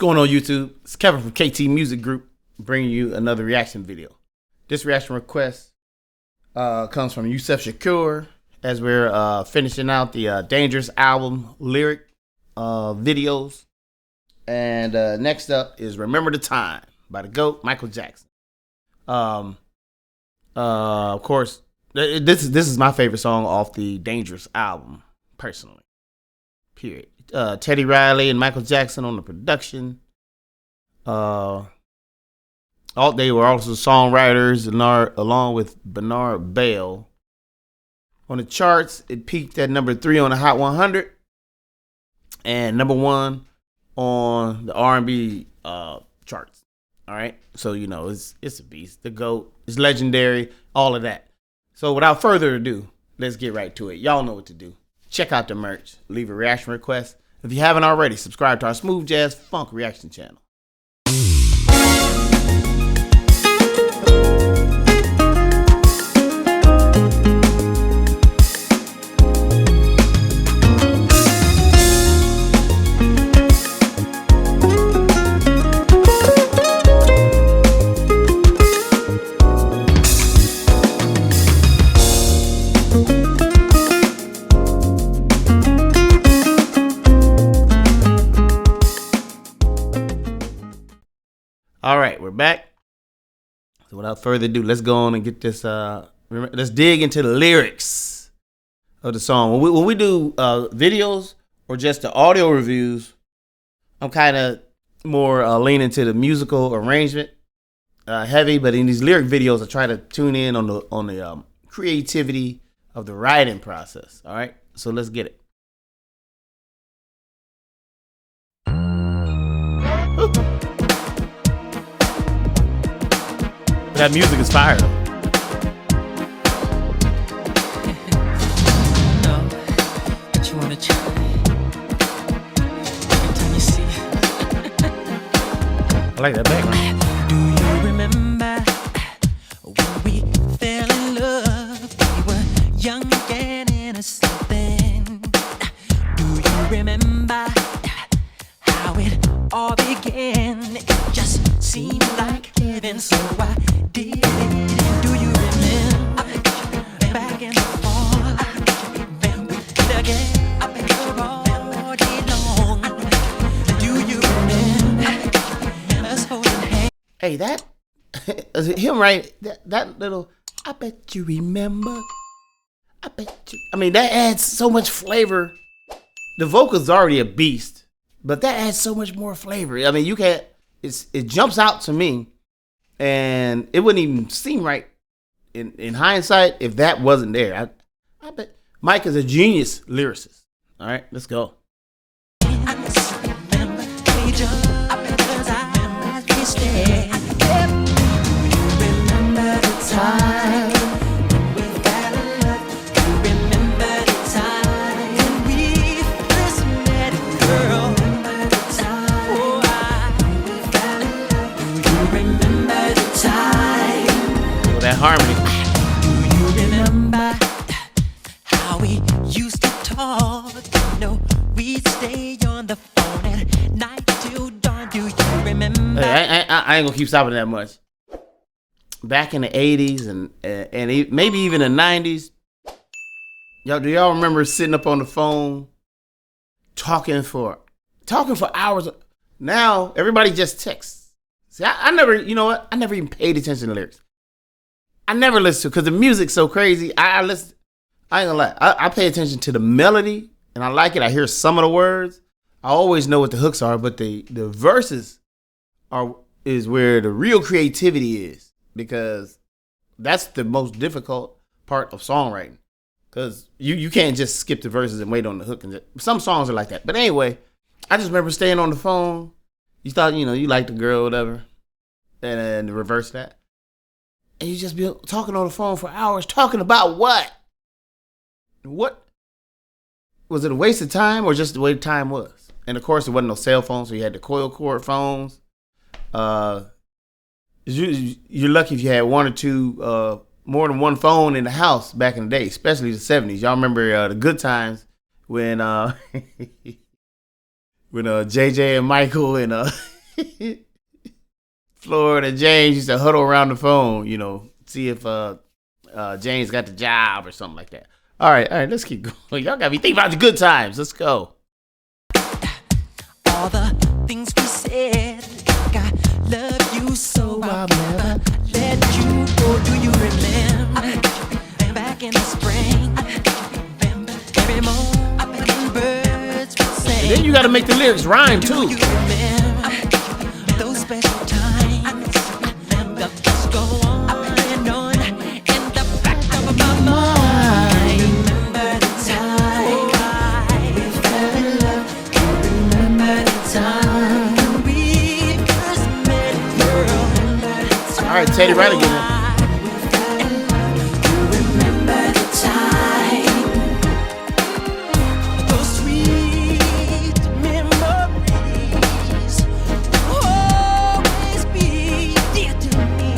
going on YouTube? It's Kevin from KTMusicGroup bringing you another reaction video. This reaction request comes from U.S.A as we're finishing out the Dangerous album lyric videos. And next up is Remember the Time by the GOAT, Michael Jackson. Of course, this is my favorite song off the Dangerous album, personally. Period. Teddy Riley and Michael Jackson on the production. They were also songwriters, along with Bernard Bale. On the charts, it peaked at number 3 on the Hot 100 and number 1 on the R&B charts. All right, so you know it's a beast. The GOAT is legendary. All of that. So without further ado, let's get right to it. Y'all know what to do. Check out the merch. Leave a reaction request. If you haven't already, subscribe to our Smooth Jazz Funk reaction channel. All right, we're back. So without further ado, let's go on and get this. Let's dig into the lyrics of the song. When we do videos or just the audio reviews, I'm kind of more leaning to the musical arrangement heavy. But in these lyric videos, I try to tune in on the creativity of the writing process. All right, so let's get it. That music is fire though. No, but you wanna try. Every time you see. I like that background. Do you remember when we fell in love? We were young and innocent then. Do you remember how it all began? It just seemed like heaven, so I did it. Do you remember back in the fall when we did again? I bet you're all day long. Do you remember us holding hands? Hey, that is it him, right? That little. I bet you remember. I bet you. I mean, that adds so much flavor. The vocal's already a beast, but that adds so much more flavor. I mean, you can't. It jumps out to me. And it wouldn't even seem right in hindsight if that wasn't there. I bet Mike is a genius lyricist. All right, let's go. That harmony. Do you remember how we used to talk? No, we'd stay on the phone at night till dawn. Do you remember? Hey, I ain't gonna keep stopping that much. Back in the 80s and maybe even the 90s, do y'all remember sitting up on the phone talking for hours? Now everybody just texts. See, I never, you know what? I never even paid attention to lyrics. I never listen to because the music's so crazy. I listen. I ain't gonna lie. I pay attention to the melody and I like it. I hear some of the words. I always know what the hooks are, but the verses is where the real creativity is, because that's the most difficult part of songwriting. Because you can't just skip the verses and wait on the hook. And some songs are like that. But anyway, I just remember staying on the phone. You thought, you liked the girl or whatever, and reverse that. And you just be talking on the phone for hours, talking about what? What? Was it a waste of time or just the way time was? And of course, there wasn't no cell phones, so you had the coil cord phones. You're lucky if you had one or two, more than one phone in the house back in the day, especially the 70s. Y'all remember the good times when when JJ and Michael and Florida James used to huddle around the phone, you know, see if James got the job or something like that. All right, let's keep going. Y'all got me thinking about the good times. Let's go. All the things we said, like I love you so I'll never let you go. Do you remember back in the spring? Every morning birds would sing. And then you got to make the lyrics rhyme too. Do you remember those special times? The thoughts go on and on in the back of my mind. Remember the time we fell in love. Remember the time we first met, girl. All right, Teddy Riley getting it. Remember the time, those sweet memories will always be dear to me.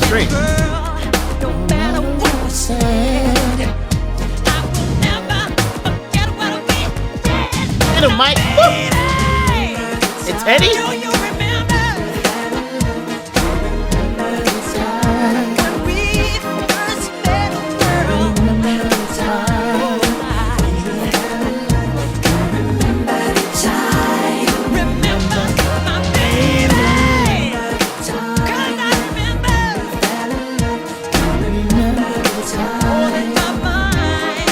Straight. Girl, no matter what we said, I will never forget what we did. Hit him, Mike. Woo. It's Teddy. Do you remember when we first met, girl? Remember the time. Remember the time. Remember my baby. 'Cause I remember the time. All in my mind,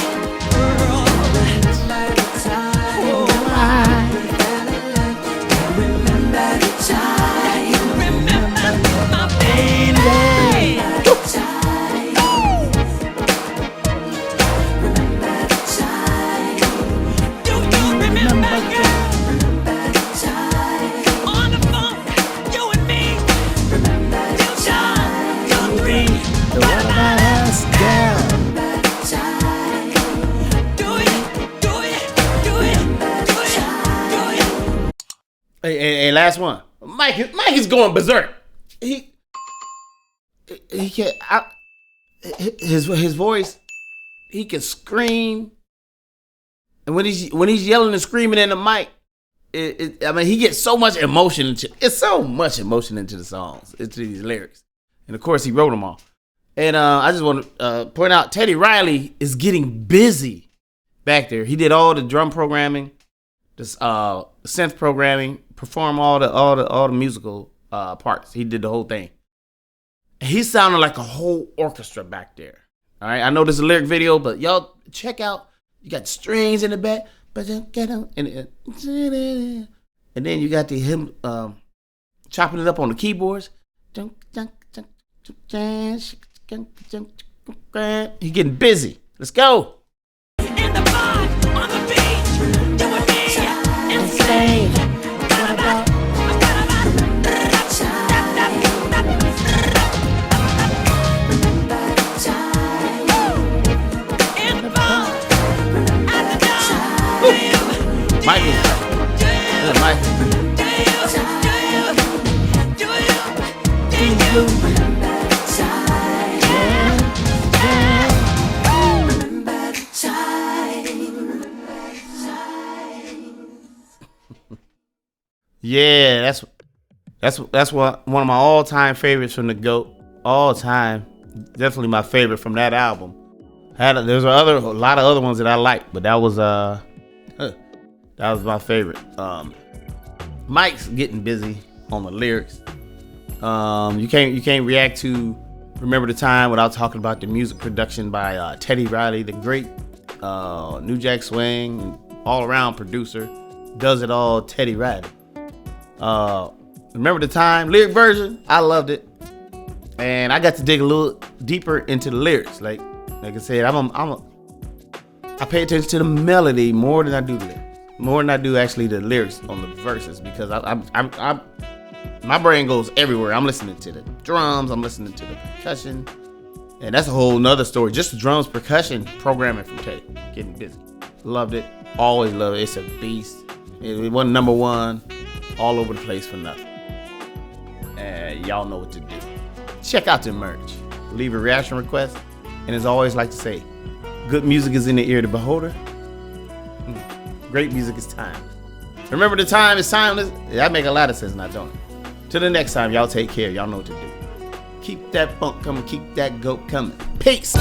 girl. Remember the time. Remember the time. Remember my baby. Remember the time. Do you remember, girl? Remember the time. On the phone, you and me. Remember the time. You three. What about us, girl? Remember the time. Do it, do it, do it, do it, do it. Hey, last one. Mike is going berserk. He can't. His voice. He can scream, and when he's yelling and screaming in the mic, I mean, he gets so much emotion into the songs, into these lyrics, and of course he wrote them all. And I just want to point out, Teddy Riley is getting busy back there. He did all the drum programming, this synth programming, perform all the musical parts. He did the whole thing. He sounded like a whole orchestra back there. All right, I know this is a lyric video, but y'all check out. You got strings in the back, and then you got him chopping it up on the keyboards. He getting busy. Let's go. In the bar, on the beach, you and me, insane. What about? In the bar, at the door, Michael. Yeah, that's one of my all-time favorites from the GOAT. All time, definitely my favorite from that album. There's a lot of other ones that I like, but that was my favorite. Mike's getting busy on the lyrics. You can't react to Remember the Time without talking about the music production by Teddy Riley, the great New Jack Swing all-around producer. Does it all, Teddy Riley. Remember the Time lyric version, I loved it, and I got to dig a little deeper into the lyrics. Like I said, I pay attention to the melody more than I do the lyrics. More than I do actually the lyrics on the verses, because my brain goes everywhere. I'm listening to the drums, I'm listening to the percussion, and that's a whole nother story. Just the drums, percussion, programming from Teddy. Getting busy. Loved it. Always loved it. It's a beast. It wasn't number one all over the place for nothing. And y'all know what to do. Check out the merch. Leave a reaction request. And as I always like to say, good music is in the ear of the beholder. Great music is time. Remember the time, it's timeless. That make a lot of sense now, don't it? Till the next time, y'all take care. Y'all know what to do. Keep that funk coming. Keep that goat coming. Peace.